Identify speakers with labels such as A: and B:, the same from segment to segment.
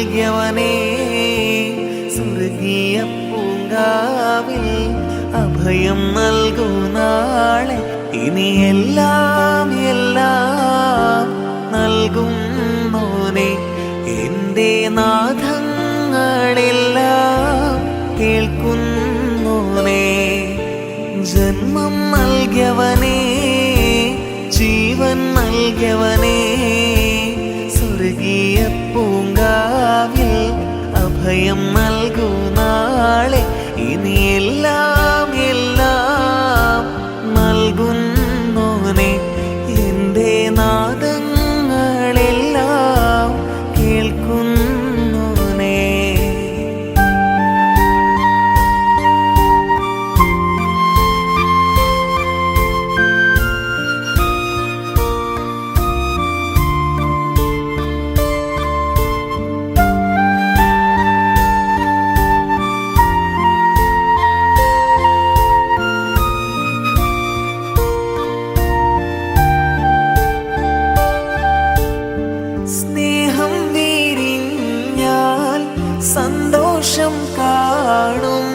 A: നൽകിയവനേ, സ്വർഗീയ പൂങ്കാവിൽ അഭയം നൽകൂ നാളെ. ഇനി എല്ലാം എല്ലാം നൽകുന്നോനെ, എൻ്റെ നാദങ്ങളെല്ലാം കേൾക്കുന്നോനെ. ജന്മം നൽകിയവനേ, ജീവൻ നൽകിയവനേ, സ്വർഗീയ പൂങ്കാവിൽ അഭയം നൽകൂ നാളെ. ഇനി എല്ലാം എല്ലാം നൽകുന്നോനെ, എൻ്റെ നാദങ്ങളെല്ലാം കേൾക്കുന്നോനെ. സ്നേഹം വിരിഞ്ഞാൽ സന്തോഷം കാണും,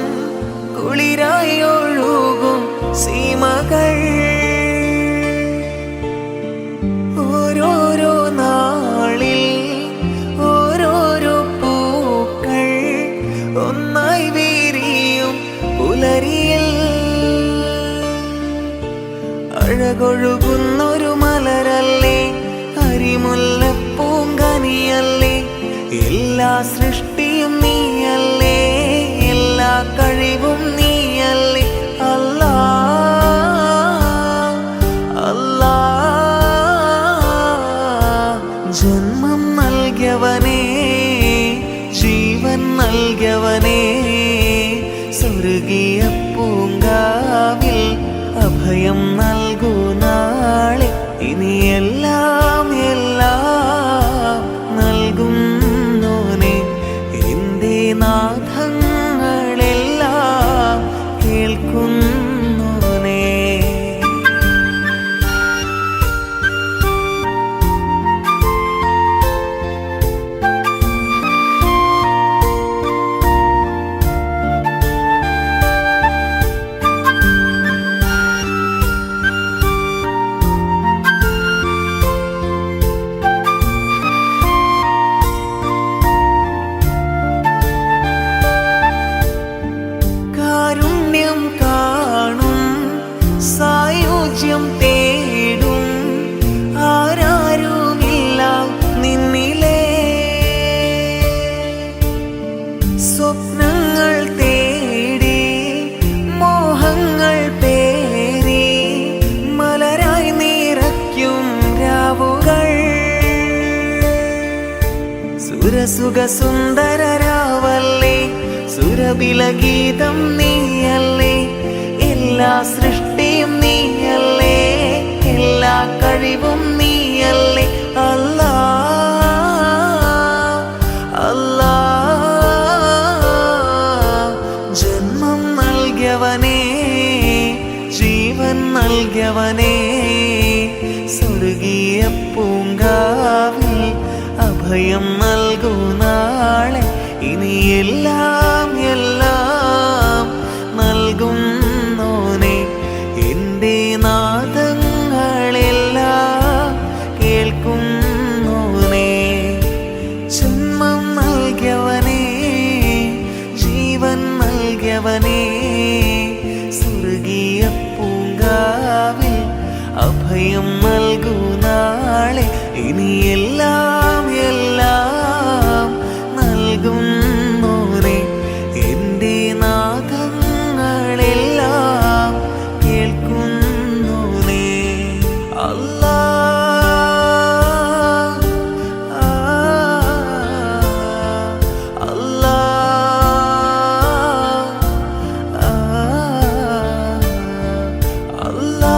A: കുളിരായി ഒഴുകും സീമകൾ. ഓരോരോ നാളിൽ ഓരോരോ പൂക്കൾ ഒന്നായി വിരിയും പുലരിയിൽ. അഴകൊഴുകുന്നൊരു മലരല്ലേ, അരിമുല്ലപ്പൂങ്കനിയല്ലേ, എല്ലാ സൃഷ്ടിയും നീയല്ലേ, എല്ലാ കഴിവും നീയല്ലേ. അല്ലാ അല്ലാ, ജന്മം നൽകിയവനേ, ജീവൻ നൽകിയവനേ, സ്വർഗീയ പൂങ്കാവിൽ അഭയം നൽകൂ നാളെ. ഇനി എല്ലാം എല്ലാം നൽകുന്നോനെ, എൻ്റെ നാദങ്ങളെല്ലാം കേൾക്കുന്നോനെ. കാരുണ്യം കാണും, സായുജ്യം തേടും, ആരാരുമില്ല നിന്നിലേ. സ്വപ്നങ്ങൾ തേടി മോഹങ്ങൾ പേറി മലരായി നിറയ്ക്കും രാവുകൾ. സുരസുഖ സുന്ദര രാവല്ലേ, സുരബിലഗീതം നീയല്ലേ, എല്ലാ സൃഷ്ടിയും നീയല്ലേ, എല്ലാ കഴിവും നീയല്ലേ. അല്ലാ അല്ലാ, ജന്മം നൽകിയവനേ, ജീവൻ നൽകിയവനേ, സ്വർഗീയ പൂങ്കാവിൽ അഭയം നൽകൂ നാളെ. ഇനി എല്ലാം എല്ലാം നൽകുന്നോനെ, എൻ്റെ നാദങ്ങളെല്ലാം കേൾക്കുന്നോനെ. ജന്മം നൽകിയവനേ, ജീവൻ നൽകിയവനേ, സ്വർഗീയ പൂങ്കാവിൽ അഭയം നൽകൂ നാളെ. ഇനി എല്ലാം എല്ലാം നൽകുന്നോനെ, എൻ്റെ നാദങ്ങളെല്ലാം കേൾക്കുന്നോനെ. അല്ലാ അല്ലാ അല്ലാ.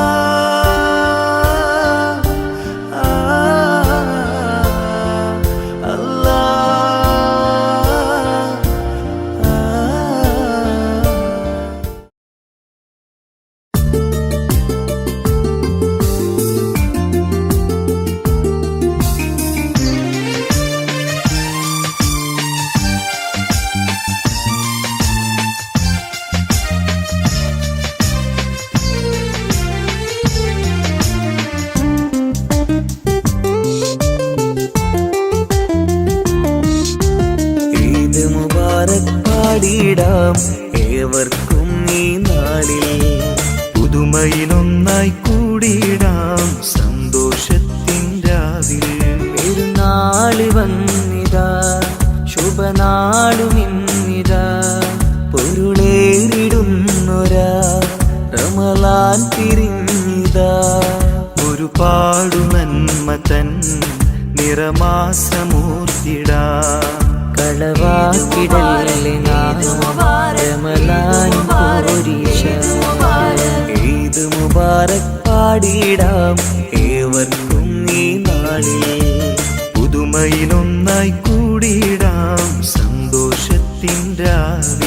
A: പാടിടാം ഏവർക്കും ഈ നാളിൽ.
B: പുതുമയിലൊന്നായി കൂടിയിടാം സന്തോഷത്തിൻ രാവിൽ.
A: പെരുന്നാള് വന്നിതാ ശുഭനാളുമിന്നിതാ, പൊരുളേറിടുന്നൊരാ റമളാൻ പിരിഞ്ഞിതാ.
B: ഒരുപാടു നന്മ തൻ നിറമാസമൂർത്തിടാം.
A: കളവാക്കിടല്ലേ നാം റമളാൻ പോരീശ. ഈദ് മുബാറക് പാടിടാം ഏവർക്കും ഈ നാളിൽ.
B: പുതുമയിലൊന്നായി കൂടിയിടാം സന്തോഷത്തിൻ രാവിൽ.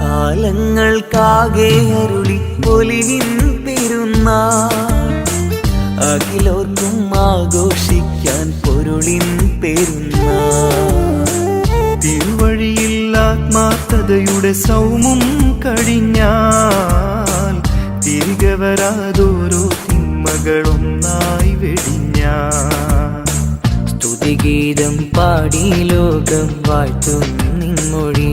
A: കാലങ്ങൾക്കാകെ അരുളി പൊലിവിൻ പെരുന്നാൾ, അഖിലോർക്കും ആഘോഷിക്കാൻ പൊരുളിൻ പെരുന്നാൾ.
B: തിരുവഴിയിൽ ആത്മാർത്ഥതയുടെ സൗമും കഴിഞ്ഞാൽ തിരികെ വരാതോരോ തിന്മകളൊന്നായി വെടിഞ്ഞാൽ.
A: സ്തുതിഗീതം പാടി ലോകം വാഴ്ത്തും നിൻമൊഴി,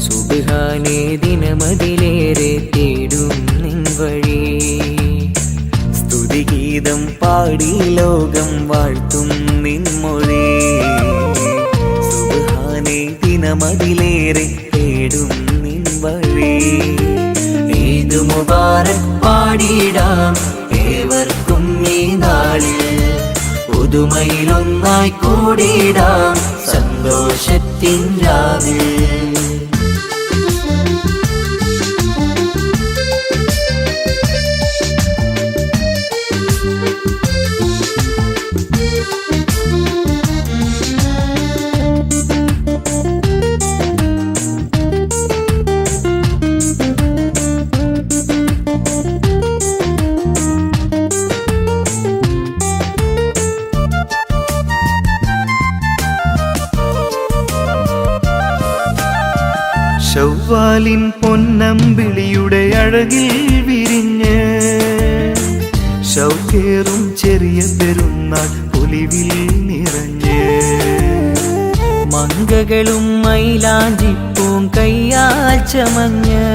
A: സുബ്ഹാനേ ദിനമതിലേറെ തേടും നിൻ വഴി. സ്തുതിഗീതം പാടി ലോകം വാഴ്ത്തും നിൻമൊഴി, സുബ്ഹാനേ ദിനമതിലേറെ തേടും നിൻ വഴി. ഈദ് മുബാറക് പാടിടാം ഏവർക്കും ഈ നാളിൽ. പുതുമയിലൊന്നായി കൂടിടാം സന്തോഷത്തിൻ രാവിൽ.
B: ശവ്വാലിൻ പൊന്നമ്പിളിയുടെ അഴകിൽ വിരിഞ്ഞ് ശൗക്കേറും ചെറിയ പെരുന്നാൾ പൊലിവിൽ നിറഞ്ഞ്.
A: മങ്കകളും മൈലാഞ്ചിപ്പൂം കയ്യാൽ ചമഞ്ഞ്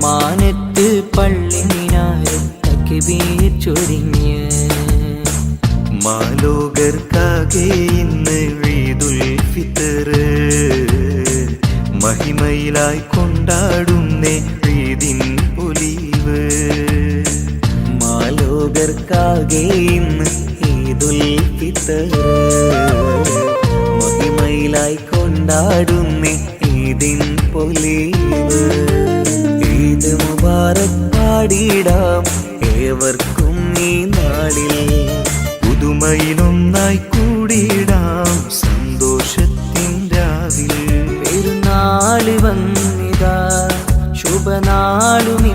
A: മാനത്ത് പള്ളി മിനാരം തക്ബീർ ചൊരിഞ്ഞ്.
B: മാലോകർക്കാകെ ഇന്ന് ഈദുൽ ഫിത്തർ, മഹിമയിലായി കൊണ്ടാടുന്നേ ഈദിൻ പൊലിവ്.
A: മാലോകർക്കാകെ ഇന്ന് ഈദുൽ ഫിത്തർ, മഹിമയിലായി കൊണ്ടാടുന്നേ ഈദിൻ പൊലിവ്. ഈദ് മുബാറക് പാടിടാം ഏവർക്കും ഈ നാളിൽ.
B: പുതുമയിലൊന്നായി കൂടിയിടാം സന്തോഷത്തിൻ രാവിൽ.
A: പെരുന്നാള് വന്നിതാ ശുഭനാളുമിന്നിതാ,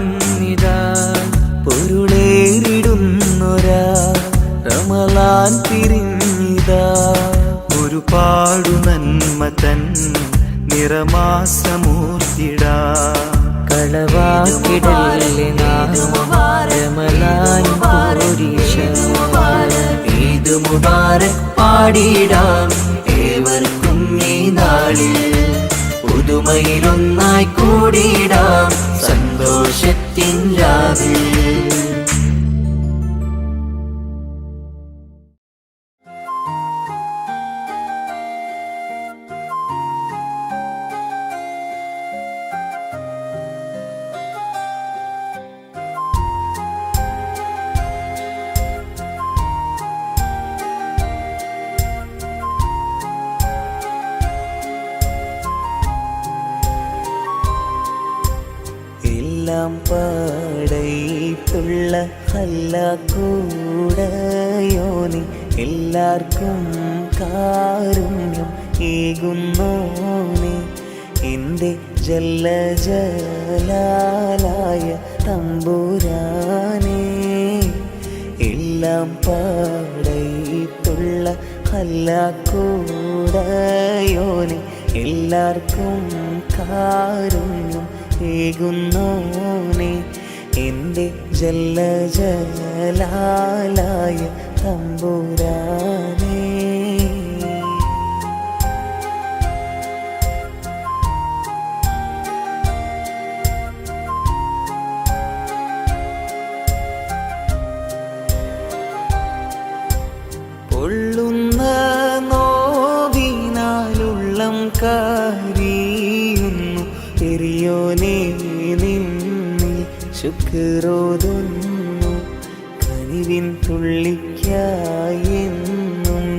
A: പൊരുളേറിടുന്നൊരാ റമളാൻ പിരിഞ്ഞിതാ.
B: ഒരുപാടു നന്മ തൻ നിറമാസമൂർത്തിടാം.
A: കളവാക്കിടല്ലേ നാം റമളാൻ പോരീശ. ഈദ് മുബാറക് പാടിടാം ഏവർക്കും ഈ നാളിൽ. പുതുമയിലൊന്നായി കൂടിടാം സന്തോഷത്തിൻ രാവിൽ. എല്ലാം പടയിട്ടുള്ള ഹല്ലാക്കൂടയോനി, എല്ലാവർക്കും കാരുണ്യം
C: ഏകുന്നോനെ എൻ്റെ ജല്ല ജലാലായ തമ്പുരാനേ എല്ലാം പാടയിട്ടുള്ള ഹല്ലാക്കൂടയോനെ എല്ലാവർക്കും കാരുണ്യം ഏകുന്നോനെ എൻ്റെ ജല്ല ജലാലായ തമ്പുരാനേ പൊള്ളുന്ന നോവിനാലുള്ളം കാരിയുന്നു പെരിയോനെ നിന്നിൽ ശുക്രോതുന്നു കനിവിൻ തുള്ളിക്കായെന്നും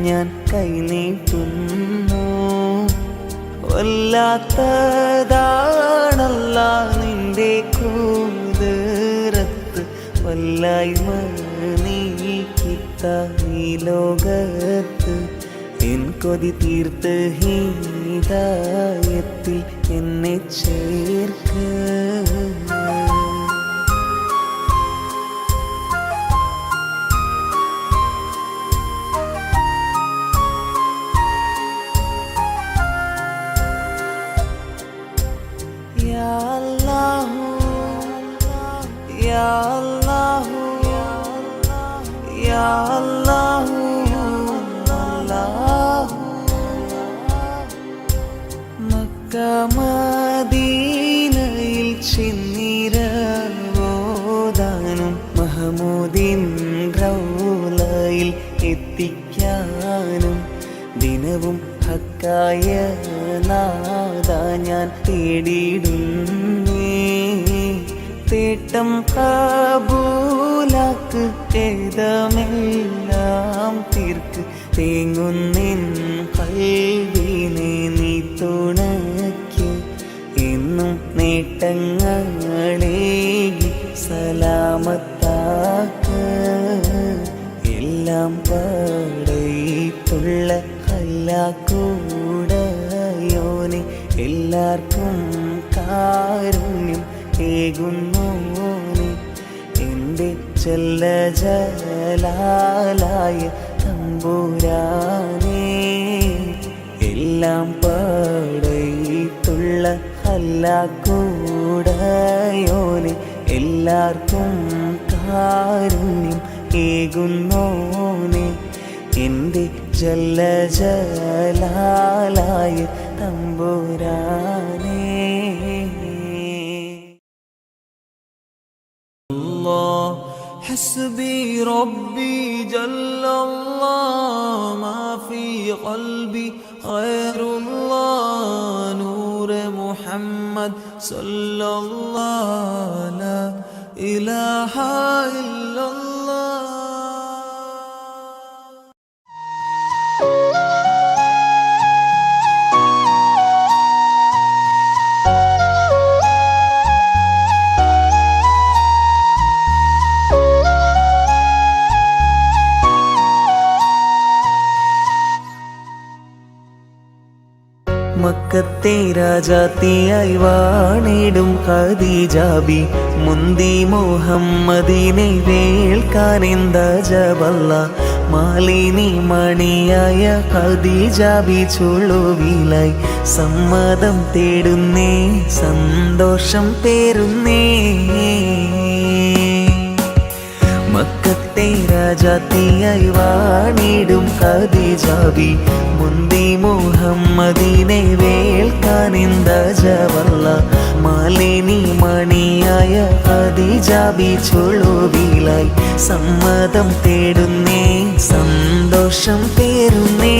C: ഞാൻ കൈനീട്ടുന്നു വല്ലാത്തതാണല്ല നിന്റെ കൂതറത്ത് വല്ലായ്മ നീക്കിത്ത ഈ ലോകത്ത് എൻ കൊതി തീർത്ത് ഹീദായത്തിൽ എന്നെ ചേർക്ക യാ അല്ലാഹു യാ അല്ലാഹു യാ അല്ലാഹു അല്ലാഹു മക്ക മദീനയിൽ ചെന്നിരവോദാനും മഹമൂദിൻ റൗളയിൽ എത്തിക്കാനും ദിനവും ഹക്കായ നാദ ഞാൻ തേടിയിടുന്നേ തേട്ടം കബൂലാക്ക് ഏതമെല്ലാം തീർക്ക് തേങ്ങുന്നിൻ കൽവിനെ നീ തുണയ്ക്ക് എന്നും നേട്ടങ്ങളേകി സലാമത്താക്ക് എല്ലാം പാടയിട്ടുള്ള ഹല്ലാക്കൂടയോനെ എല്ലാവർക്കും കാരുണ്യം ഏകുന്നോനെ എൻ്റെ ജല്ല ജലാലായ തമ്പുരാനേ എല്ലാം പാടയിട്ടുള്ള ഹല്ലാക്കൂടയോനെ എല്ലാവർക്കും കാരുണ്യം ഏകുന്നോനെ എൻ്റെ ജല്ല ജലാലായ തമ്പുരാനേ
A: حسبي ربي جل الله ما في قلبي غير الله نور محمد صلى الله لا إله إلا الله
C: മക്കത്തെ രാജാത്തിയായി വാണിടും ഖദീജാബി മുന്തി മുഹമ്മദിനെ വേൾക്കാനെന്താ ജബല്ല മാലിനി മണിയായ ഖദീജാബി ചുളുവിലായി സമ്മതം തേടുന്നേ സന്തോഷം പേരുന്നേ മക്കത്തെ രാജാത്തിയായി വാണിടും ഖദീജാബി മുന്തി മുഹമ്മദിനെ വേൾക്കാനെന്താ ജവല്ല മാലിനി മണിയായ ഖദീജാബി ചുളുവിലായി സമ്മതം തേടുന്നേ സന്തോഷം പേരുന്നേ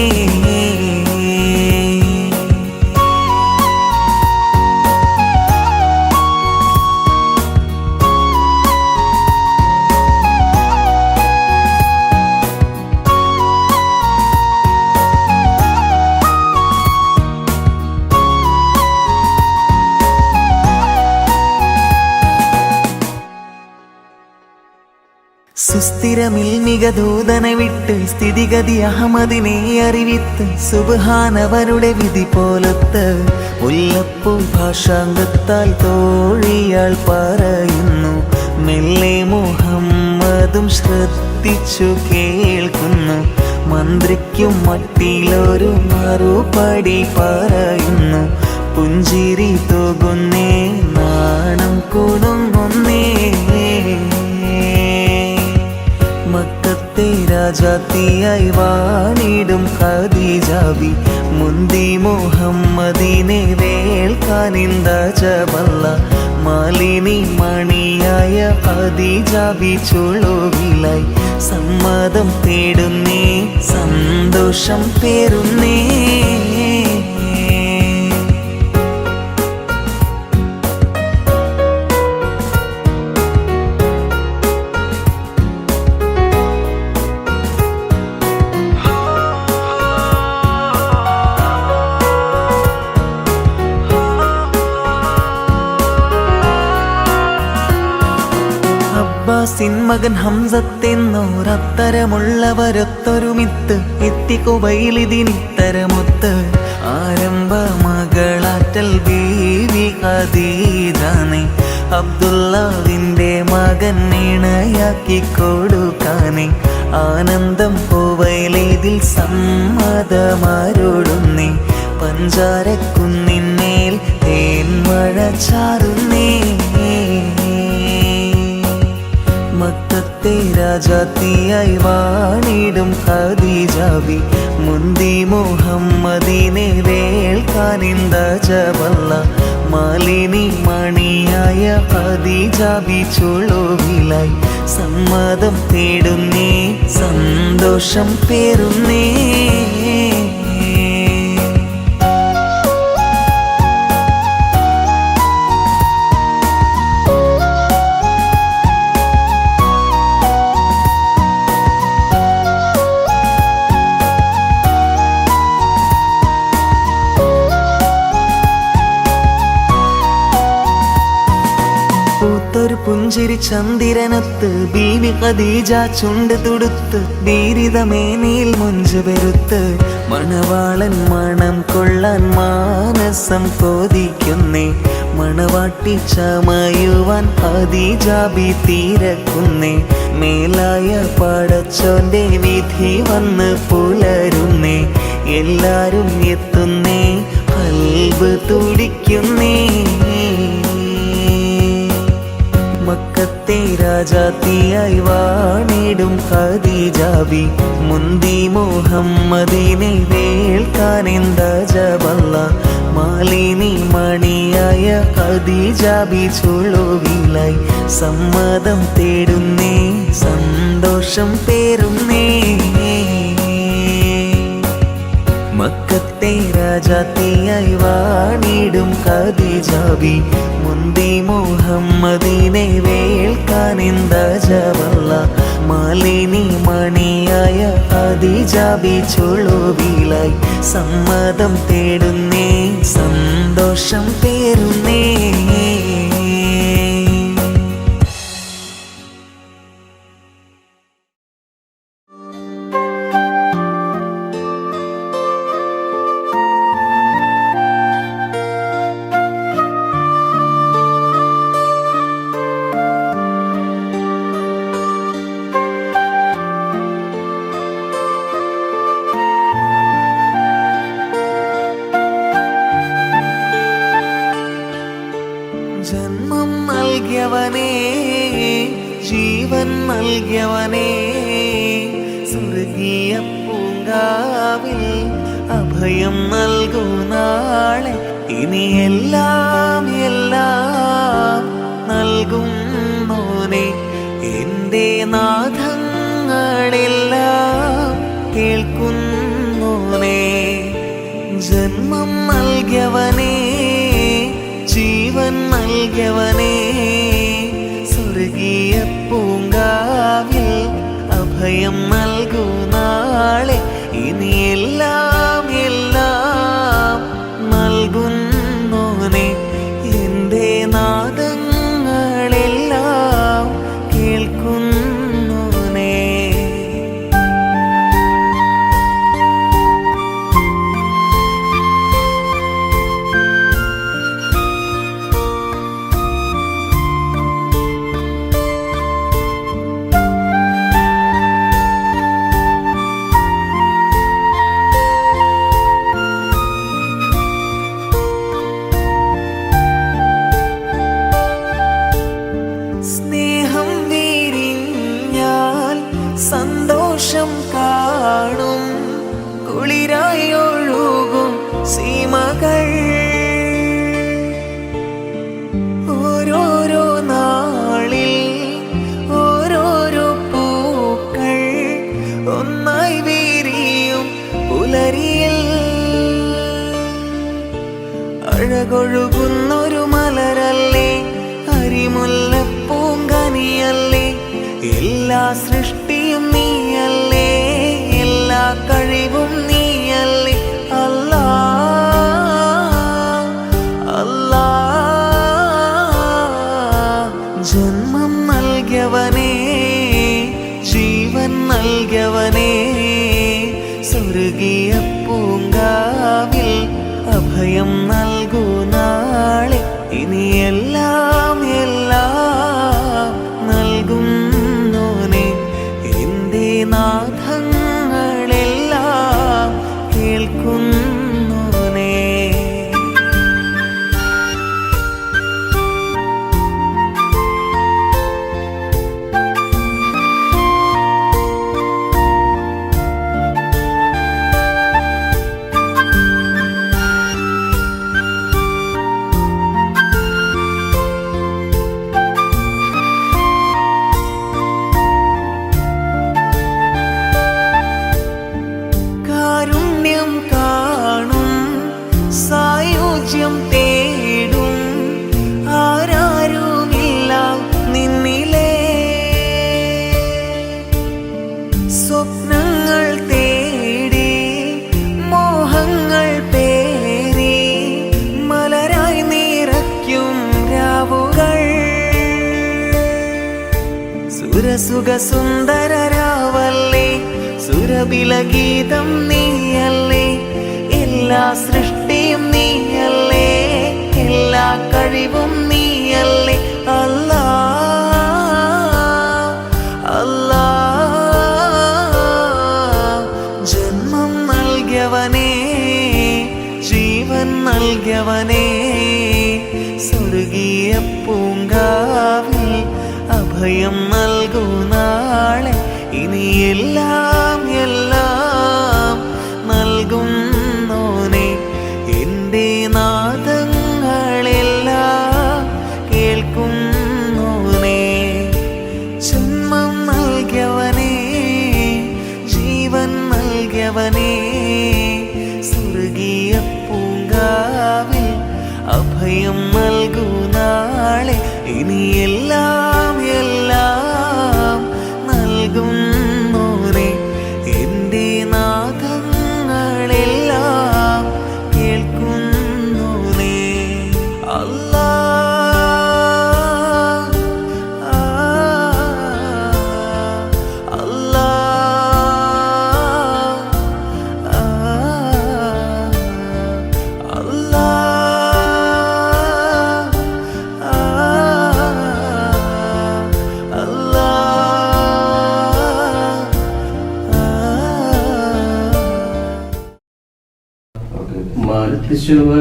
C: സുസ്ഥിരമിൽ മികദൂതനെ വിട്ട് സ്ഥിതിഗതി അഹമ്മദിനെ അറിവിത്ത് സുബ്ഹാനവരുടെ വിധി പോലത്ത് മുല്ലപ്പൂ ഭാഷാംഗത്താൽ തോഴിയാൾ പറയുന്നു. മെല്ലെ മുഹമ്മദും ശ്രദ്ധിച്ചു കേൾക്കുന്നു. മന്ത്രിക്കും മട്ടിലൊരു മറുപടി പറയുന്നു. പുഞ്ചിരി തൂകുന്നേ, നാണം കുടുങ്ങുന്നേ. മക്കത്തെ രാജാത്തിയായി വാണിടും ഖദീജാബി മുന്തി മുഹമ്മദിനെ വേൽക്കാനിന്ത ജബല്ല. മാലിനി മണിയായ ഖദീജാബി ചുളുവിലായി സമ്മതം തേടുന്നേ, സന്തോഷം പേരുന്നേ. അബ്ബാസിൻ മകൻ ഹംസത്തെന്നോരത്തരമുള്ളവരൊത്തൊരുമിത്ത് എത്തിക്കുവയിലിതിനിത്തരമൊത്ത്. ആരംഭ മകളാറ്റൽ ബീവി ഖദീജാനെ അബ്ദുല്ലാവിൻ്റെ മകൻ ഇണയാക്കി കൊടുക്കാനെ. ആനന്ദം പോവയിലേതിൽ സമ്മതമാരോടുന്നേ. പഞ്ചാരക്കുന്നിന്മേൽ തേൻമഴ ചാറുന്നേ. മക്കത്തെ രാജാത്തിയായി വാണിടും ഖദീജാബി മുന്തി മുഹമ്മദിനെ വേൽക്കാനിന്ത ജബല്ല. മാലിനി മണിയായ ഖദീജാബി ചുളുവിലായി സമ്മതം തേടുന്നേ, സന്തോഷം പേരുന്നേ. പൂത്തൊരു പുഞ്ചിരി ചന്ദിരനത്ത് ബീവി ഖദീജ ചുണ്ട് തുടുത്ത് വീരിതമേനിയിൽ മുഞ്ചു പെരുത്ത്. മണവാളൻ മണം കൊള്ളാൻ മാനസം കൊതിക്കുന്നേ. മണവാട്ടി ചമയുവാൻ ഖദീജാബി തിരക്കുന്നേ. മേലായ പടച്ചോന്റെ വിധി വന്ന് പുലരുന്നേ. എല്ലാരും എത്തുന്നേ, ഖൽബ് തുടിക്കുന്നേ. മക്കത്തെ രാജാത്തിയായി വാണിടും ഖദീജാബി മുന്തി മുഹമ്മദിനെ വേൽക്കാനിന്ത ജബല്ല. മാലിനി മണിയായ ഖദീജാബി ചുളുവിലായി സമ്മതം തേടുന്നേ, സന്തോഷം പേരുന്നേ. മക്കത്തെ രാജാത്തിയായി വാണിടും ഖദീജാബി മുന്തി മുഹമ്മദിനെ വേൽക്കാനിന്ത ജബല്ല. മാലിനി മണിയായ ഖദീജാബി ചുളുവിലായി സമ്മതം തേടുന്നേ, സന്തോഷം പേരുന്നേ. ജന്മം നൽകിയവനേ, ജീവൻ നൽകിയവനേ, സ്വർഗീയ പൂങ്കാവിൽ അഭയം നൽകൂ നാളെ. ഇനി എല്ലാം എല്ലാം നൽകുന്നോനെ, എൻ്റെ നാദങ്ങളെല്ലാം കേൾക്കുന്നോനെ. ജന്മം നൽകിയവനേ, ജീവൻ നൽകിയവനേ, സ്വർഗീയ പൂങ്കാവിൽ അഭയം നൽകൂ നാളെ. ഇനി എല്ലാം എല്ലാം നൽകുന്നോനെ, എൻ്റെ നാദങ്ങളെല്ലാം കേൾക്കുന്നോനെ. ഓർമ്മകൾ ഓരോരോ നാളിൽ ഓരോരോ പൂക്കൾ ഒന്നായി വിരിയും പുലരിയിൽ അഴകൊഴുകുന്നൊരു മലരല്ലേ അരിമുല്ലപ്പൂങ്കനിയല്ലേ എല്ലാ സൃഷ്ടിയും നീയല്ലേ എല്ലാ കഴിവും നീയല്ലേ അല്ലാ അല്ലാ ജന്മം നൽകിയവനേ ജീവൻ നൽകിയവനേ സ്വർഗീയ പൂങ്കാവിൽ അഭയം നൽകൂ നാളെ ഇനി എല്ലാം എല്ലാം നൽകുന്നോനെ എന്റെ നാഥങ്ങളെല്ലാം കേൾക്കുന്നോനെ കാരുണ്യം കാണും സായുജ്യം തേടും ആരാരുമില്ല നിന്നിലേ സ്വപ്നങ്ങൾ തേടി മോഹങ്ങൾ പേറി മലരായി നിറയ്ക്കും രാവുകൾ സുരസുഖ സുന്ദരരാവല്ലേ സുരബിലഗീതം നീയല്ലേ എല്ലാ സൃഷ്ടിയും നീയല്ലേ എല്ലാ കഴിവും നീയല്ലേ അല്ലാ അല്ലാ ജന്മം നൽകിയവനേ ജീവൻ നൽകിയവനേ സ്വർഗീയ പൂങ്കാവിൽ അഭയം നൽകൂ നാളെ ഇനി എല്ലാം എല്ലാം നൽകുന്നോനെ എൻ്റെ നാദങ്ങളെല്ലാം കേൾക്കുന്നോനെ ജന്മം നൽകിയവനേ ജീവൻ നൽകിയവനേ സ്വർഗീയ പൂങ്കാവിൽ അഭയം നൽകൂ നാളെ ഇനി എല്ലാം എല്ലാം നൽകുന്നോനെ എൻ്റെ നാദങ്ങളെല്ലാം കേൾക്കുന്നോനെ അല്ലാ അല്ലാ അല്ലാ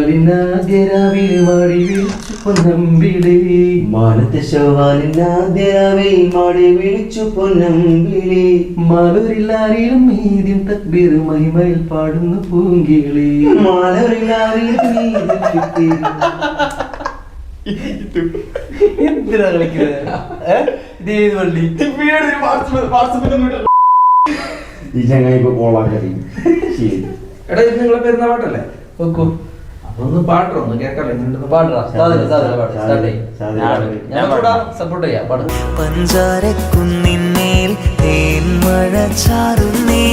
D: മാനത്തശോവാലിനാദ്യരാവിൽ മാടി വിളിച്ചു പൊന്നമ്പിളി
E: മാനത്തശോവാലിനാദ്യരാവിൽ മാടി വിളിച്ചു പൊന്നമ്പിളി
D: മാലൂരിലാരിലും ഈദ്യം തക്ബീർ മഹിമയിൽ പാടുന്നു പൂങ്കിളി
E: മാലൂരിലാരിലും ഈദ്യം തക്ബീർ.
D: എന്തിനാ കളിക്കുന്നത് വള്ളി
E: ഈ ചങ്ങായി ഇപ്പൊ കോളാക്കറി ശരി.
F: എടാ ഇത് നിങ്ങളെ പെരുന്നാ പാട്ടല്ലേ
D: നോക്കൂ
F: അപ്പൊ ഒന്ന് പാട്ടോ ഒന്ന് കേൾക്കാലോ എന്നിട്ട്
D: പാടാ സപ്പോർട്ട് ചെയ്യാം പാടും
C: പഞ്ചാരക്കുന്നിന്മേൽ തേൻമഴ ചാറുന്നേ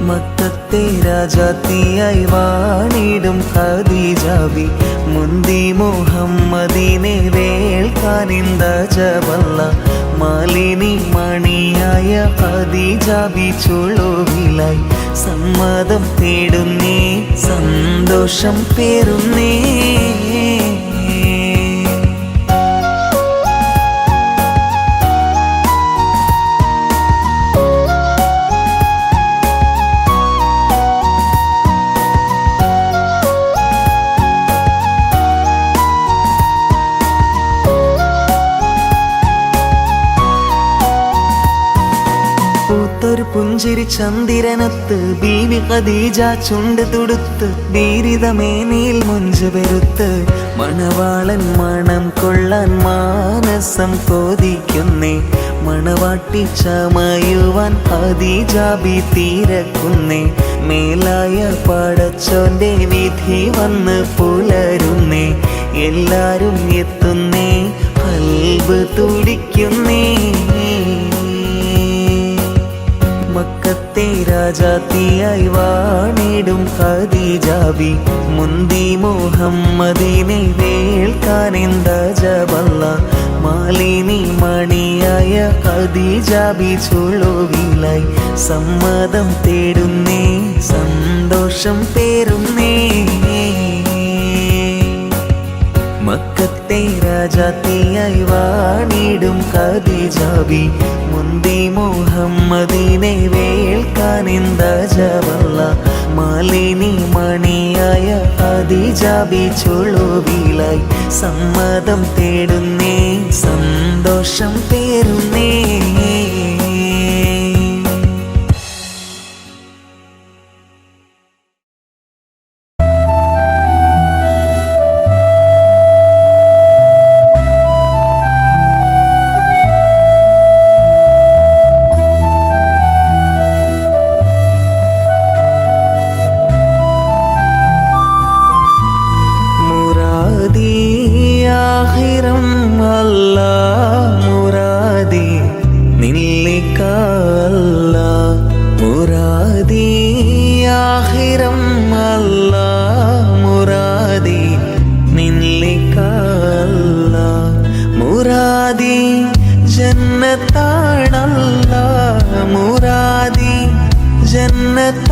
C: മക്കത്തെ രാജാത്തിയായി വാണിടും ഖദീജാബി മുന്തി മുഹമ്മദിനെ വേൽക്കാനിന്ത ജബല്ല മാലിനി മണിയായ ഖദീജാബി ചുളുവിലായി സമ്മതം തേടുന്നേ സന്തോഷം പേറുന്നേ പൂത്തൊരു പുഞ്ചിരി ചന്ദിരനത്ത് ബീവി ഖദീജ ചുണ്ട് തുടുത്ത് ബീരിതമേനിയിൽ മുഞ്ചു പെരുത്ത് മണവാളൻ മണം കൊള്ളാൻ മാനസം കൊതിക്കുന്നേ മണവാട്ടി ചമയുവാൻ ഖദീജ ബി തീരക്കുന്നേ മേലായ പടച്ചോന്റെ വിധി വന്ന് പുലരുന്നേ എല്ലാരും എത്തുന്നേ ഖൽബ് തുടിക്കുന്നേ മക്കത്തെ രാജാത്തിയായി വാണിടും ഖദീജ ബി മുന്തി മുഹമ്മദിനെ വേൾക്കാനെന്ത ജബല്ല മാലിനി മണിയായ ഖദീജ ബി ചുളുവിലായി സമ്മതം തേടുന്നേ സന്തോഷം പേരുന്നേ മക്കത്തെ രാജാത്തിയായി വാണിടും ഖദീജ ബി മുന്തി മുഹമ്മദിനെ വേൾക്കാനെന്ത ജബല്ല മാലിനി മണിയായ ഖദീജ ബി ചുളുവിലായി സമ്മതം തേടുന്നേ സന്തോഷം പേരുന്നേ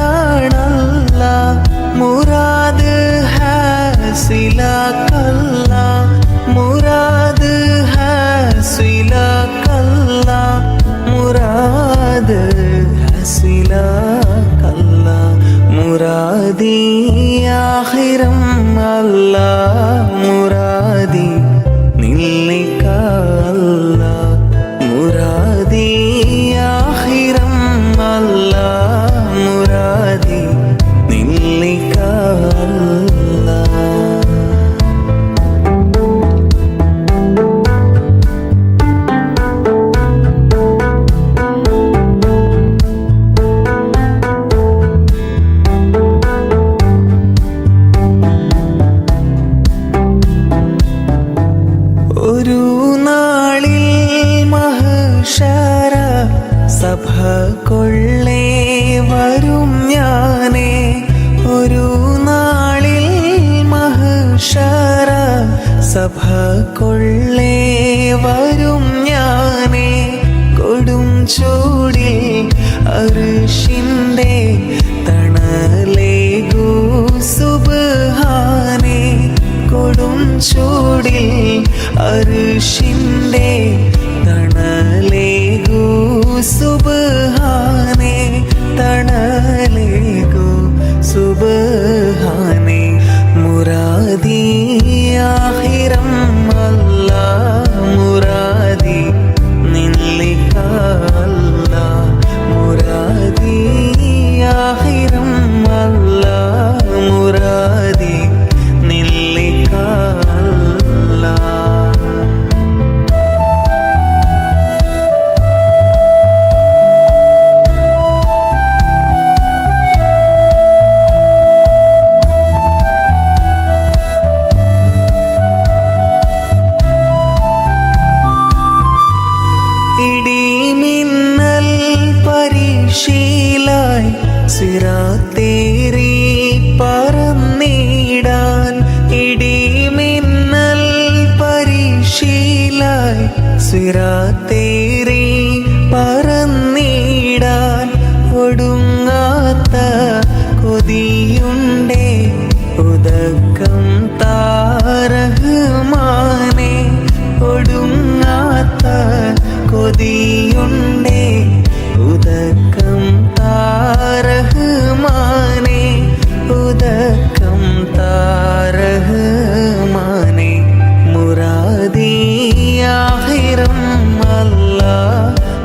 C: ജന്നത്താണല്ല മുറാദ് ഹാസിലാക്കല്ല മുറാദ് ഹാസിലാക്കല്ല മുറാദ് ഹാസിലാക്കല്ല മുറാദി ആഖിറം അല്ല മുറാദി നില്ലിക്കല്ല മുറാദി ആഖിറം അല്ല മുറാദി നില്ലിക്കല്ല ഒരു നാളിൽ മഹ്ശറ സഭ കൊള്ളേ വരും ഞാനേ ഒരു നാളിൽ മഹ്ശറ സഭ കൊള്ളേ വരും ഞാനേ കൊടും ചൂടിൽ അർശിന്റെ തണലേകൂ സുബ്ഹാനേ കൊടും ചൂടിൽ അർശിന്റെ തണലേകൂ സുബ്ഹാനേ തണലേകൂ സുബ്ഹാനേ മുറാദി ആഖിറം അല്ല മുറാദി നില്ലിക്കല്ല മുറാദി ആഖിറം അല്ല മുറാദി നില്ലിക്കല്ല ഇടിമിന്നൽ പരിശീലായി സിറാത്തേറി പറന്നിടാൻ ഇടിമിന്നൽ പരിശീലായി സിറാത്തേറി പറന്നിടാൻ ഒടുങ്ങാത്ത കൊതിയുണ്ടേ ഉദക്കം താരഹ്മാനേ ഒടുങ്ങാത്ത കൊതിയുണ്ടേ ഉദക്കം താരഹ്മാനേ ഉദക്കം താരഹ്മാനേ മുറാദി ആഖിറം അല്ല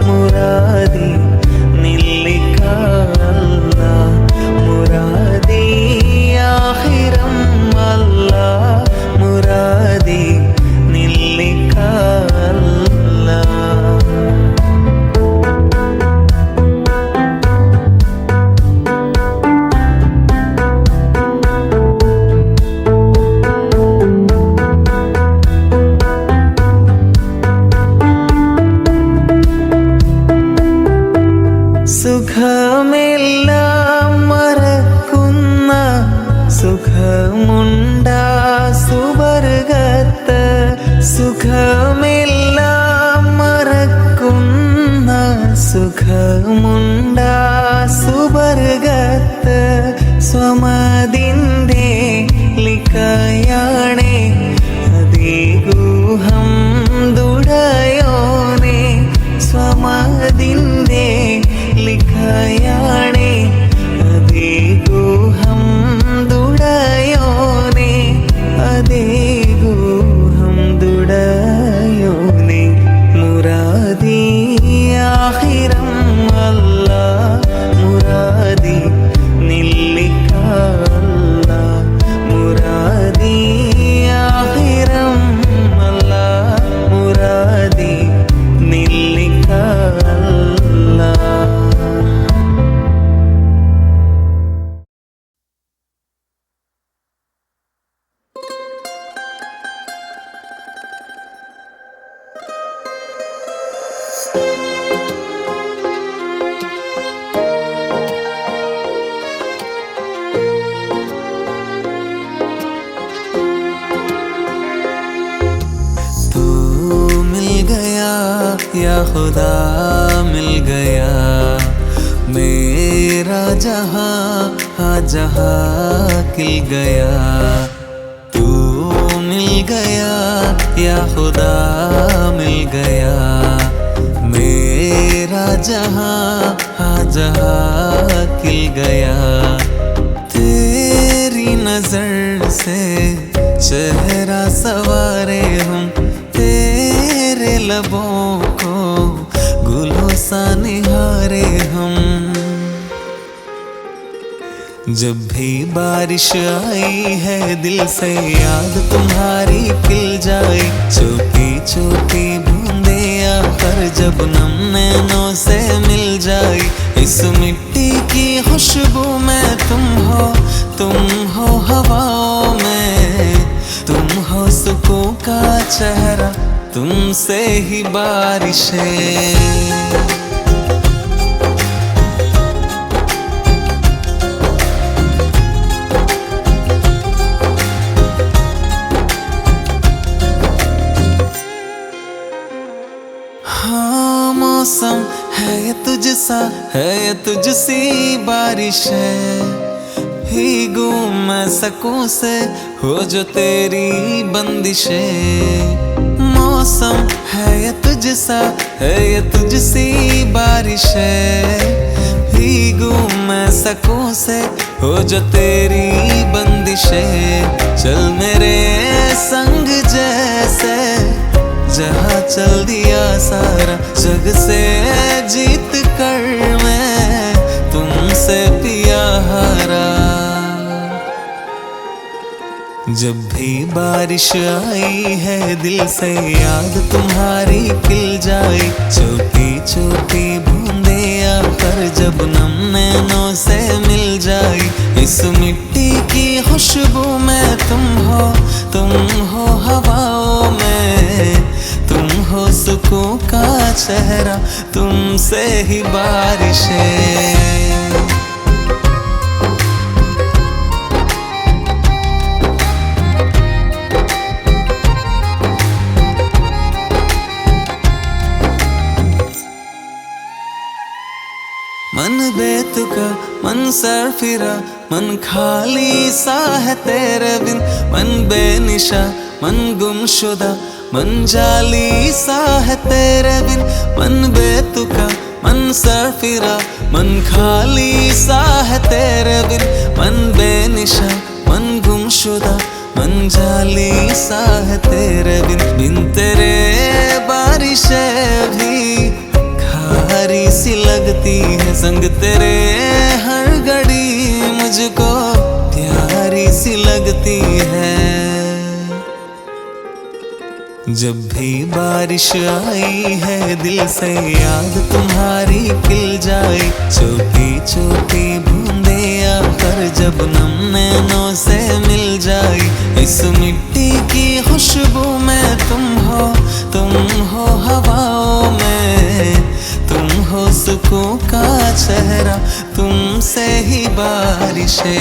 C: മുറാദി നില്ലിക്കല്ല സുഖമുണ്ടാ സുവർഗത്ത് സുഖമെല്ലാം മറക്കുന്ന സുഖമുണ്ടാ സുവർഗത്ത് സ്വമതിൻ്റെ ലിഖയാണേ അതേഗൂഹം ദുടയോനെ സ്വമതിൻ്റെ ലിഖയാണേ അതേഗൂഹം ദുടയോനെ അതേഗൂഹം ദുടയോനെ മുറാദി ആഖിരം അല്ലാഹ് മുറാദി നില്ലിക അല്ലാഹ് മുറാദി ആഖിരം അല്ലാഹ് മുറാദി നില്ലിക അല്ലാഹ്.
A: तू मिल गया या खुदा मिल गया मेरा जहां हाँ जहां खिल गया तू मिल गया या खुदा मिल गया मेरा जहां हाँ जहां खिल गया तेरी नजर से चेहरा सवारे हम तेरे लबों को गुलों सा निहारे हम जब भी बारिश आई है दिल से याद तुम्हारी खिल जाए छोटी छोटी बूंदे आकर जब नम नैनों से मिल जाए इस मिट्टी की खुशबू में तुम हो हवाओं में तुम हो सुकून का चेहरा तुमसे ही बारिशें हाँ मौसम है ये तुझसा है ये तुझसी बारिश है भीगूं मैं सकूं से हो जो तेरी बंदिशें मौसम है ये तुझसा है ये तुझसी बारिश है भीगूं मैं सकूं से हो जो तेरी बंदिशें चल मेरे संग जैसे जहाँ चल दिया सारा जग से जीत कर मैं तुमसे पिया हारा जब भी बारिश आई है दिल से याद तुम्हारी खिल जाए छोटी छोटी बूंदे आकर जब नम नैनों से मिल जाए इस मिट्टी की खुशबू में तुम हो हवाओं में तुम हो सुकून का चेहरा तुमसे ही बारिशें मन बेतुका मन सरफिरा मन खाली सा है तेरे बिन मन बेनिशा मन गुमशुदा मन जाली सा है तेरे बिन मन बेतुका मन सरफिरा मन खाली सा है तेरे बिन मन बेनिशा मन गुमशुदा मन जाली सा है तेरे बिन तेरे बारिशें भी खारी सी लगती है संग तेरे हर घड़ी मुझको प्यारी सी लगती है जब भी बारिश आई है दिल से याद तुम्हारी खिल जाए छोटी छोटी बूंदे आकर जब नम नैनों से मिल जाए इस मिट्टी की खुशबू में तुम हो हवाओं में तुम हो सुकून का चेहरा तुमसे ही बारिशें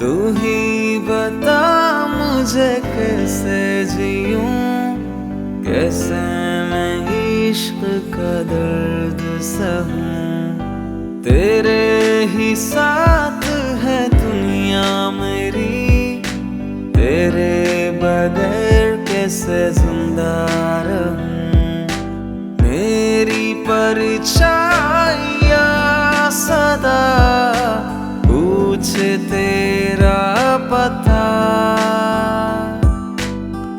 A: तू ही बता मुझे कैसे जीऊं, कैसे मैं इश्क का दर्द सहूं। तेरे ही साथ है दुनिया मेरी, तेरे बगैर कैसे जिंदा रहूं। मेरी परछाइयाँ सदा पूछे तेरा पता,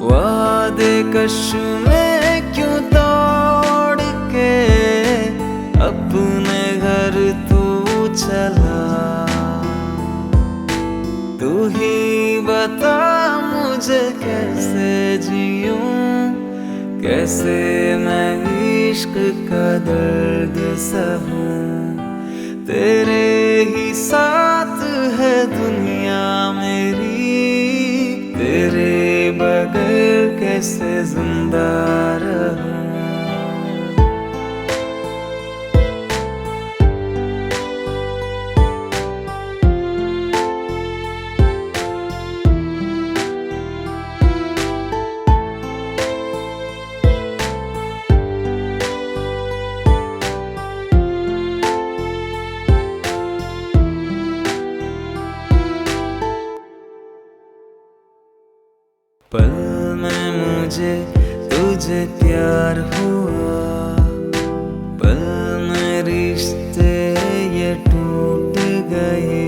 A: वादे कश में क्यों तोड़ के अपने घर तू चला। तू ही बता मुझे कैसे जीऊं, कैसे मैं इश्क का दर्द सहूं। तेरे ही साथ है दुनिया मेरी, तेरे बगैर कैसे जिंदा रहूं। पल में मुझे तुझे प्यार हुआ, पल में रिश्ते ये टूट गए।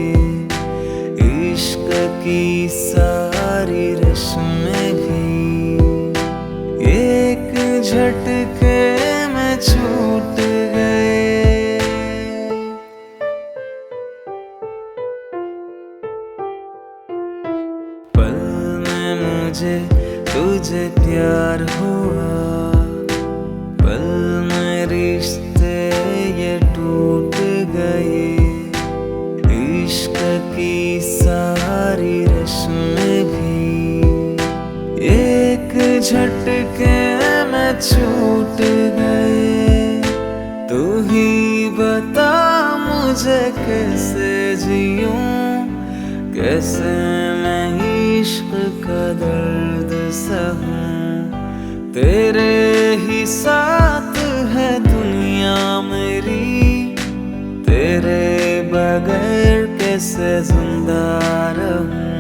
A: इश्क की सारी रस्में भी एक झटके में छूट गए। पल में मुझे तुझे प्यार हुआ, पल में रिश्ते ये टूट गए। इश्क की सारी रस्में भी एक झटके में छूट गए। तू ही बता मुझे कैसे जीऊं, कैसे मैं इश्क का दर्द सहूं। तेरे ही साथ है दुनिया मेरी, तेरे बगैर कैसे जिंदा रहूं।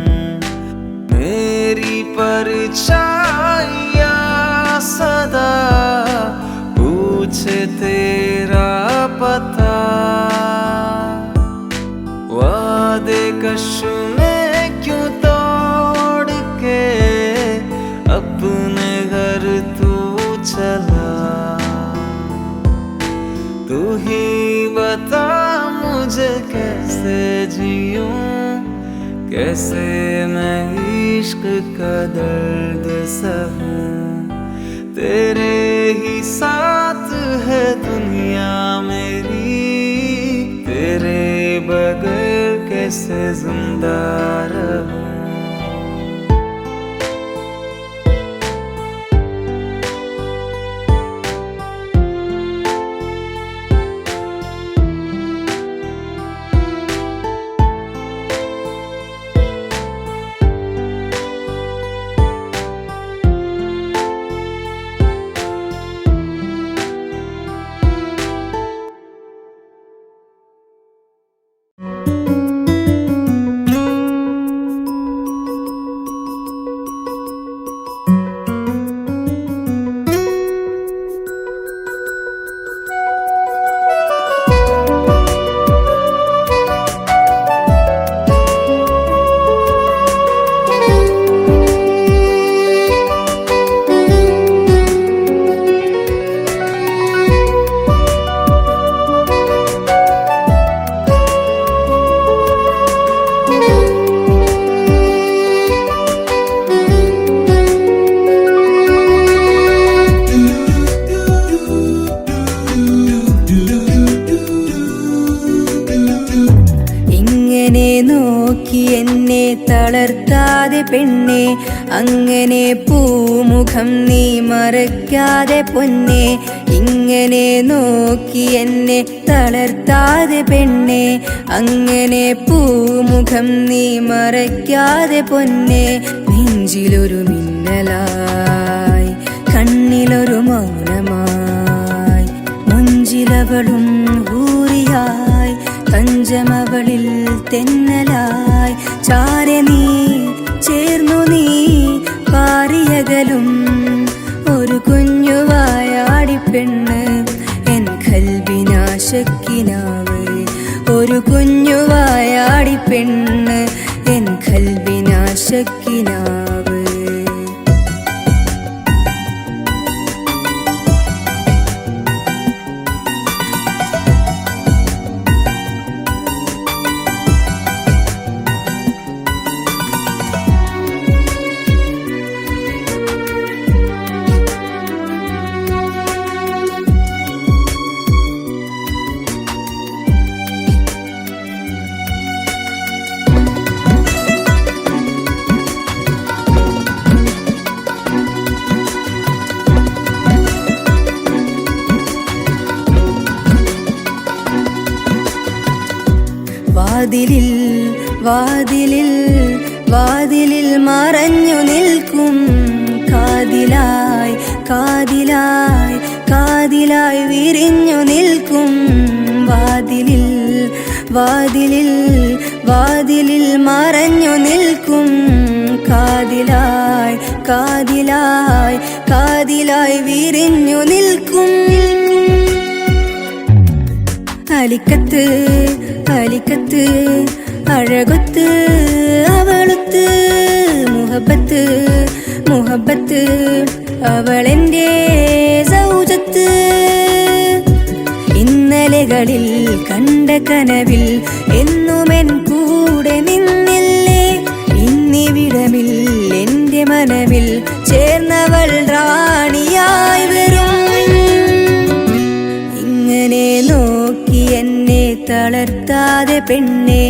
A: मेरी परछाइयाँ सदा पूछे तेरा पता, वादे कश में क्यों तोड़ के अपने घर तू चला। तू ही बता मुझे कैसे जीऊं, कैसे मैं इश्क का दर्द सहूं। तेरे ही साथ है दुनिया मेरी, तेरे बगैर कैसे जिंदा रहूं।
G: തളർത്താതെ പെണ്ണെ, അങ്ങനെ പൂമുഖം നീ മറയ്ക്കാതെ പൊന്നെ. ഇങ്ങനെ നോക്കി എന്നെ തളർത്താതെ പെണ്ണെ, അങ്ങനെ പൂമുഖം നീ മറയ്ക്കാതെ പൊന്നെ. നെഞ്ചിലൊരു മിന്നലായി, കണ്ണിലൊരു മൗനമായി, മുഞ്ചിലവളും ഊറിയായി, തഞ്ചമവളിൽ തെന്നലായി. ചാരെ നീ ചേർന്നു നീ പാറിയകലും ഒരു കുഞ്ഞു വായാടിപ്പെണ്ണ്, എൻ ഖൽബിനാശക്കിനാവ്. ഒരു കുഞ്ഞു വായാടിപ്പെണ്ണ്, എൻ ഖൽബിനാശക്കിനാവ്. വാതിലിൽ വാതിലിൽ വാതിലിൽ മറഞ്ഞു നിൽക്കും, കാതിലായി കാതിലായി കാതിലായി വിരിഞ്ഞു നിൽക്കും. വാതിലിൽ വാതിലിൽ വാതിലിൽ മറഞ്ഞു നിൽക്കും, കാതിലായി കാതിലായി കാതിലായി വിരിഞ്ഞു നിൽക്കും. അലിക്കത്ത് അലിക്കത്ത് അഴകൊത്ത് അവളൊത്ത്, മുഹബത്ത് മുഹബത്ത് അവളെൻ്റെ സൗജത്ത്. ഇന്നലകളിൽ കണ്ട കനവിൽ എന്നുമെൻ കൂടെ നിന്നില്ലേ, ഇന്നിവിടമിൽ എൻ്റെ മനവിൽ ചേർന്നവൾ റാണിയായി വരും. ഇങ്ങനെ നോക്കി എന്നെ തളർത്താതെ പെണ്ണെ,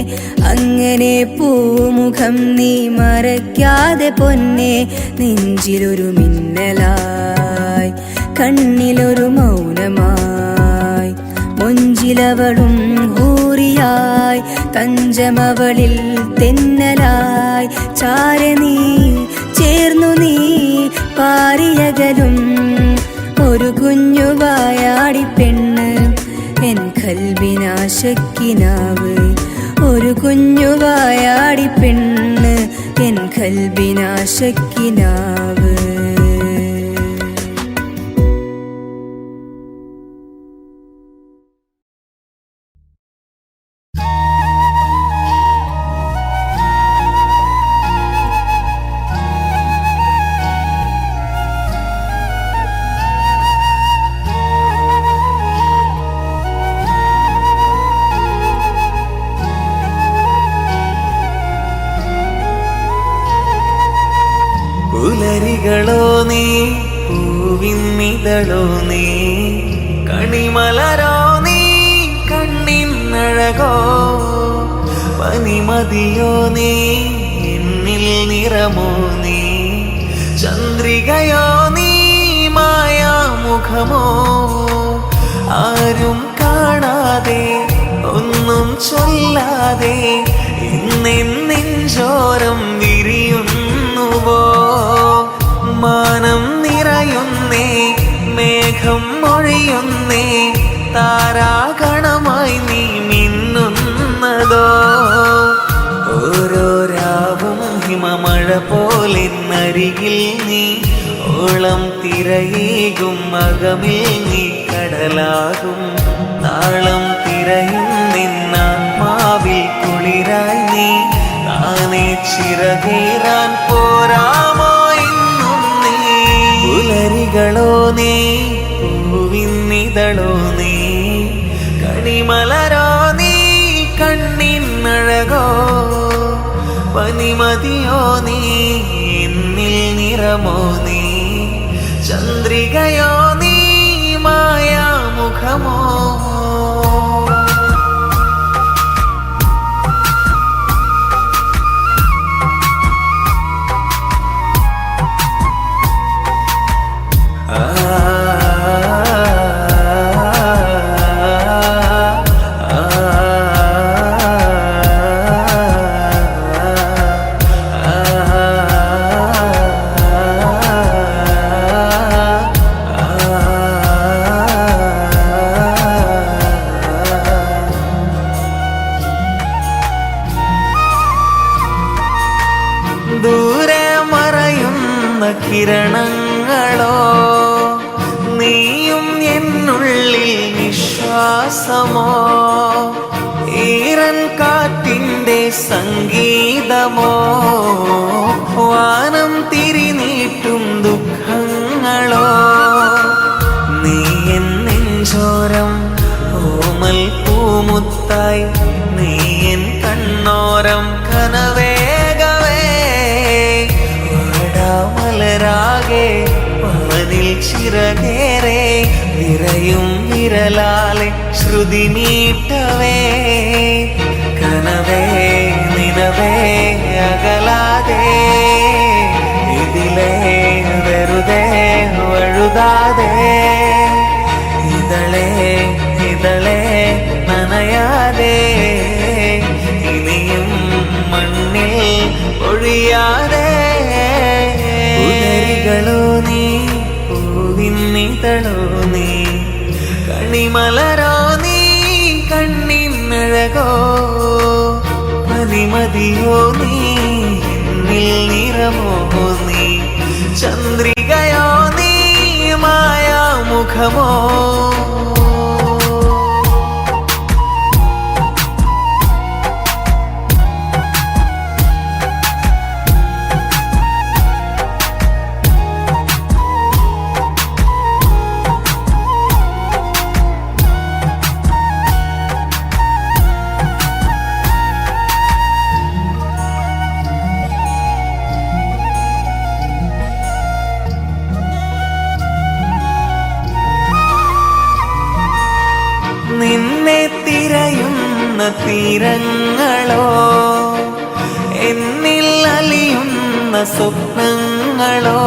G: അങ്ങനെ പൂമുഖം നീ മറയ്ക്കാതെ പൊന്നെ. നെഞ്ചിലൊരു മിന്നലായി, കണ്ണിലൊരു മൗനമായി, മുഞ്ചിലവളും ഊറിയായി, തഞ്ചമവളിൽ തെന്നലായി. ചാരെ നീ ചേർന്നു നീ പാറിയകലും ഒരു കുഞ്ഞു വായാടിപ്പെണ്ണ്, എൻ ഖൽബിനാശക്കിനാവ്. ഒരു കുഞ്ഞു വായാടിപ്പെണ്ണ്, എൻ ഖൽബിനാശക്കിനാവ്.
A: പുലരികളോ നീ, പൂവിന്നിതളോ നീ, കണിമലരോ നീ, കണ്ണിന്നഴകോ, പനിമതിയോ നീ, എന്നിൽ നിറമോ നീ, ചന്ദ്രികയോ നീ, മായാമുഖമോ. ആരും കാണാതെ ഒന്നും ചൊല്ലാതെ ഇന്നെഞ്ചോരം വിരിയുന്നുവോ. മാനം നിറയുന്നേ, മേഘം മൊഴിയുന്നേ, താരാഗണമായി നീ മിന്നുന്നതോ. ഓരോ രാവും ഹിമമഴ പോലെ നരികിൽ നീ, ഓളം തിരയേകും അകമിൽ നീ കടലാകും. താളം തിരയും നിന്നാത്മാവിൽ കുളിരായി നീ, താനേ ചിറകേറാൻ പോരാമോ ഇന്നും നീ. പുലരികളോ നീ, പൂവിന്നിതളോ നീ, കണിമലരോ നീ, കണ്ണിന്നഴകോ, പനിമതിയോ നീ, എന്നിൽ നിറമോ നീ, ചന്ദ്രികയോ നീ, മായാമുഖമോ.
C: നിന്നുള്ളിൽ നിശ്വാസമോ ഈറൻ കാറ്റിൻ്റെ സംഗീതമോ വാനം തിരിനീട്ടും ദുഃഖങ്ങളോ നീ എൻ നെഞ്ചോരം ഓമൽ പൂമുത്തായി നീ എൻ കണ്ണോരം കനവേഗവേ വാടാമലരാകെ വാനിൽ ചിറകേറെ വിരയും വിരലാലെ ശ്രുതി നീട്ടവേ കനവേ നിനവേ അകലാതെ ഇതിലേ വെറുതെ വഴുതാതെ ഇതളേ ഇതളേ നനയാതെ ഇനിയും മണ്ണിൽ ഒഴിയാതെ പുലരികളോ നീ പൂവിന്നിതളോ നീ കണിമലരോ നീ കണ്ണിന്നഴകോ മതിമതിയോ നീ എന്നിൽ നിറമോ നീ ചന്ദ്രികയോ നീ മായാമുഖമോ നിന്നെ തിരയുന്ന തീരങ്ങളോ എന്നിൽ അലിയുന്ന സ്വപ്നങ്ങളോ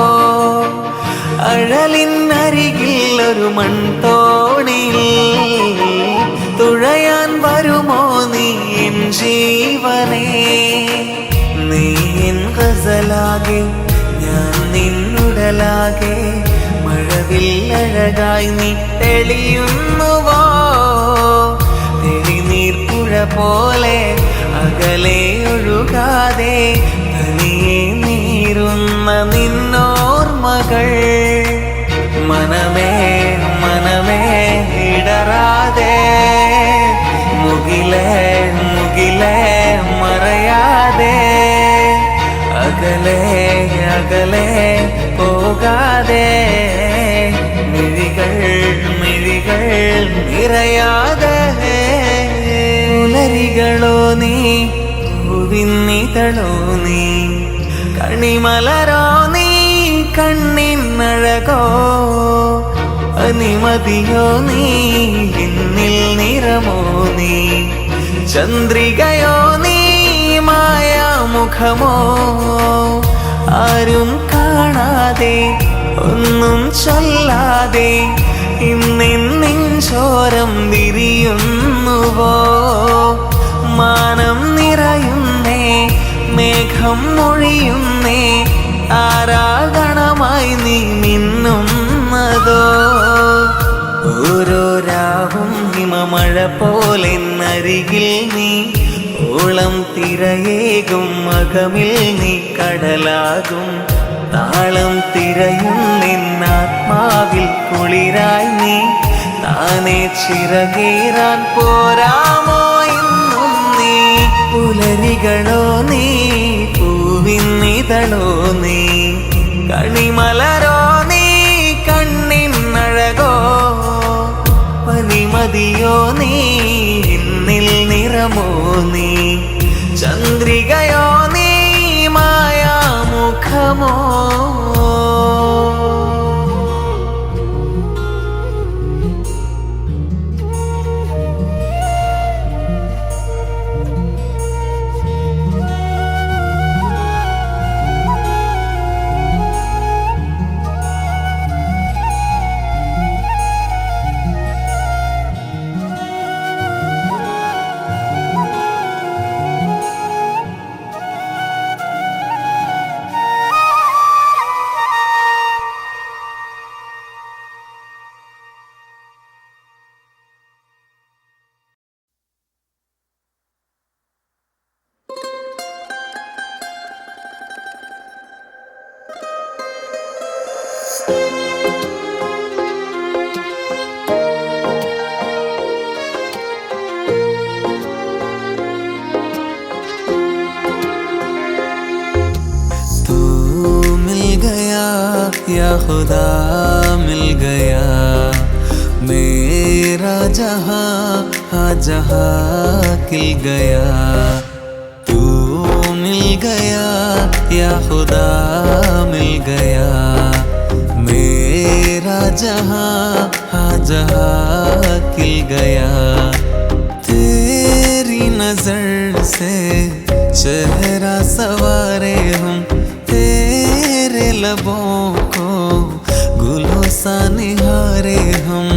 C: അഴലിനരികിൽ ഒരു മൺതോണിയിൽ തുഴയാൻ വരുമോ നീ എൻ ജീവനേ നീ എൻ ഗസലാകെ ഞാൻ നിന്നുടലാകെ മഴവില്ലഴകായി നീ തെളിയുന്നുവോ തെളിനീർപ്പുഴ പോലെ അകലെ ഒഴുകാതെ തനിയെ നീറുന്ന നിന്നോർമകൾ മനമേ മനമേ ഇടറാതെ മുകിലേ മുകിലേ മറയാതെ അകലെ അകലെ പോകാതെ മിഴികൾ മിഴികൾ നിറയാതെ പുലരികളോ നീ പൂവിന്നിതളോ നീ കണിമലരോ നീ കണ്ണിന്നഴകോ അനിമതിയോ നീ എന്നിൽ നിറമോ നീ ചന്ദ്രികയോ നീ മായാമുഖമോ ആരും കാണാതെ ഒന്നും ചൊല്ലാതെ ഇന്നെഞ്ചോരം വിരിയുന്നുവോ മാനം നിറയുന്നേ മേഘം മൊഴിയുന്നേ ആരാഗണമായി നീ മിന്നുന്നതോ ഓരോ രാവും ഹിമമഴ പോലെ നരികിൽ നീ ഓളം തിരയേകും മകമിൽ നീ കടലാകും താളം തിരയും നിന്നാത്മാവിൽ കുളിരായി നീ താനെ ചിറകേറാൻ പോരാമോ ഇന്നും നീ പുലരികളോ നീ പൂവിന്നിതളോ നീ കണിമലരോ നീ കണ്ണിന്നഴകോ പനിമതിയോ നീ എന്നിൽ നിറമോ നീ ചന്ദ്രികയോ നീ മായാമുഖമോ
A: या खुदा मिल गया मेरा जहां हाँ जहां खिल गया तू मिल गया या खुदा मिल गया मेरा जहां हाँ जहां खिल गया तेरी नजर से चेहरा सवारे हम तेरे लबों को गुलों सा निहारे हम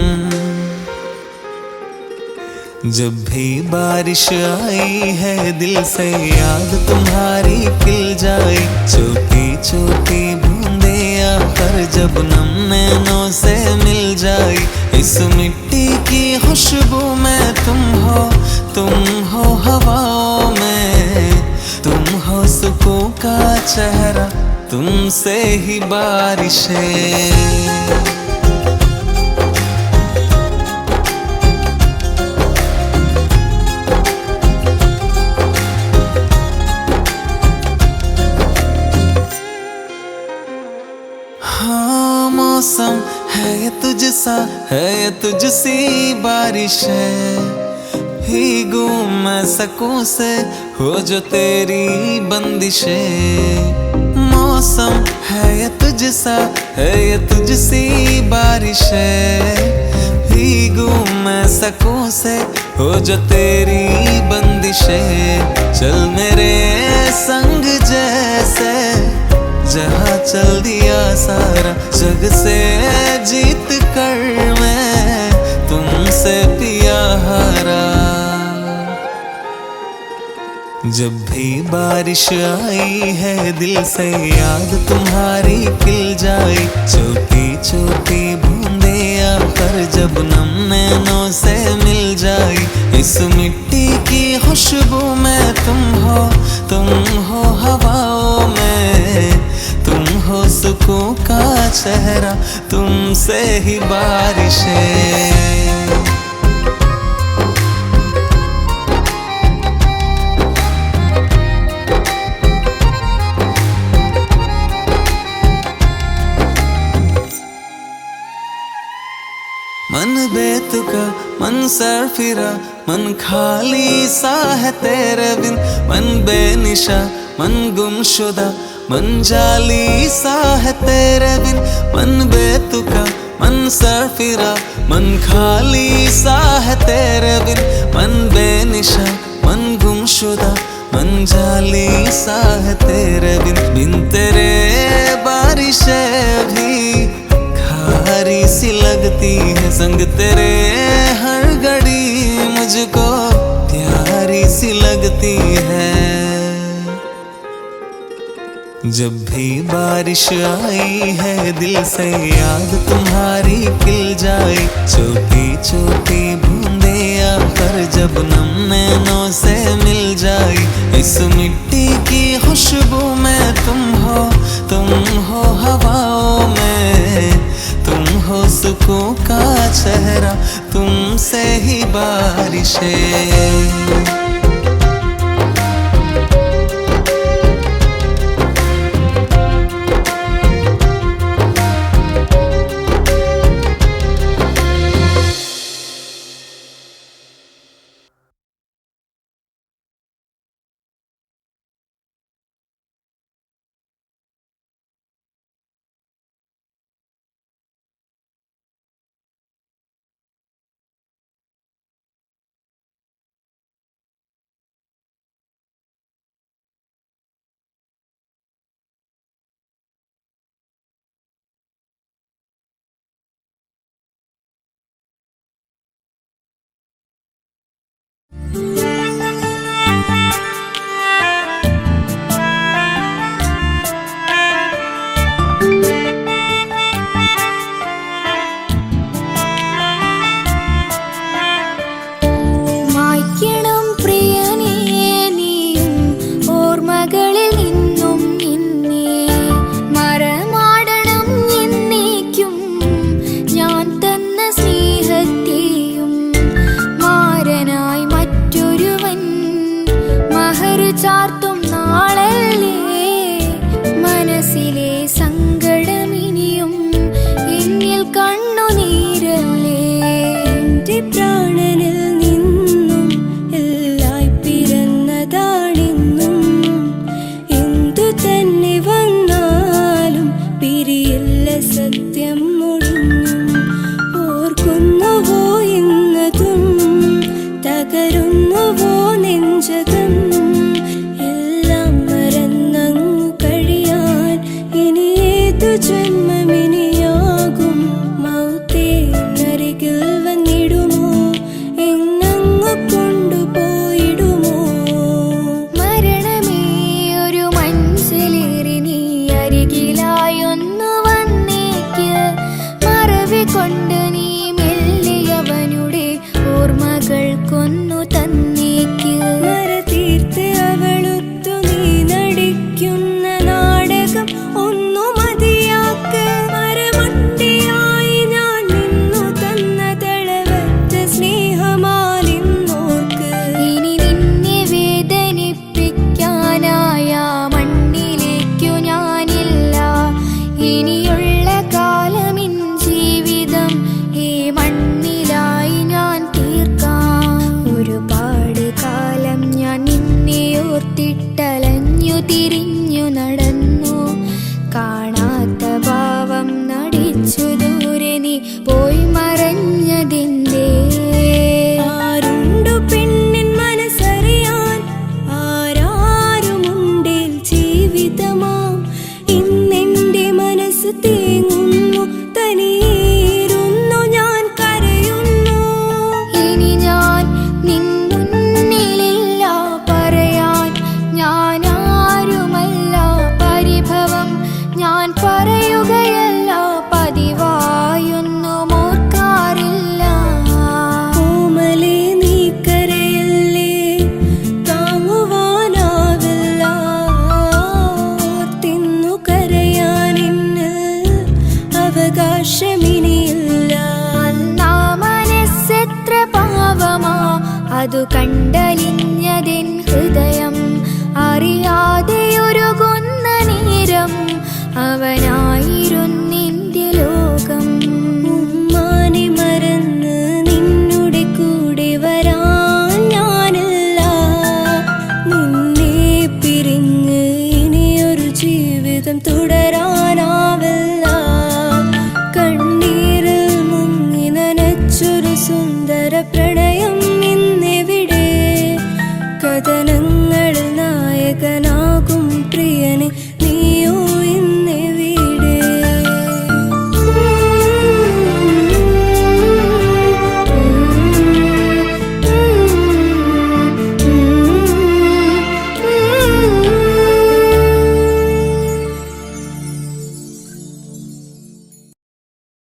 A: जब भी बारिश आई है दिल से याद तुम्हारी खिल जाए छोटी छोटी बूंदे आकर जब नम नैनों से मिल जाए इस मिट्टी की खुशबू में तुम हो हवाओं में तुम हो सुकून का चेहरा तुमसे ही बारिशें हाँ मौसम है ये तुझसा है ये तुझसी बारिश है भीगूं मैं सकूं से हो जो तेरी बंदिशें मौसम है ये तुझसा है ये तुझसी बारिश है भीगूं मैं सकूं से हो जो तेरी बंदिशें चल मेरे संग जैसे जहाँ चल दिया सारा जग से जीत कर मैं तुमसे पिया हारा जब भी बारिश आई है दिल से याद तुम्हारी खिल जाए छोटी छोटी बूंदे आकर जब नम नैनों से मिल जाए इस मिट्टी की खुशबू में तुम हो हवाओं में तुम हो सुकून का चेहरा तुमसे ही बारिशें मन बेतुका मन सरफिरा मन खाली सा है तेरे बिन मन बेनिशा मन गुमशुदा मन जाली सा है तेरे बिन मन बेतुका मन सरफिरा मन खाली सा है तेरे बिन मन बेनिशा मन गुमशुदा मन जाली सा है तेरे बिन तेरे बारिशें भी खारी सी लगती है संग तेरे हर घड़ी मुझको प्यारी सी लगती है जब भी बारिश आई है दिल से याद तुम्हारी खिल जाए छोटी छोटी बूंदे आकर जब नम नैनों से मिल जाए इस मिट्टी की खुशबू में तुम हो हवाओं में तुम हो सुकून का चेहरा तुमसे ही बारिशें
H: അതു കണ്ടലിഞ്ഞതിൻ ഹൃദയം അറിയാതെയൊരുകുന്ന നേരം അവനായിരുന്നു